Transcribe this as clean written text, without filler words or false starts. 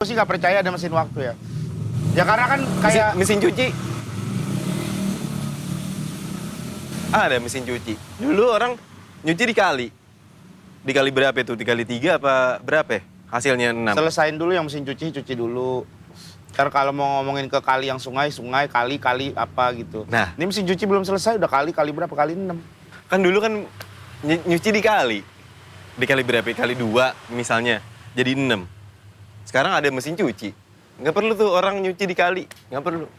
Aku sih nggak percaya ada mesin waktu ya. Ya karena kan kayak Mesin cuci. Ada mesin cuci. Dulu orang nyuci dikali. Dikali berapa itu? Dikali 3 apa berapa ya? Hasilnya 6. selesain dulu yang mesin cuci dulu. Ntar kalau mau ngomongin ke kali yang sungai, kali apa gitu. Nah. Ini mesin cuci belum selesai, udah kali berapa? Kali 6. Kan dulu kan nyuci dikali. Dikali berapa? Kali 2 misalnya. Jadi 6. Sekarang ada mesin cuci. Nggak perlu tuh orang nyuci dikali. Nggak perlu.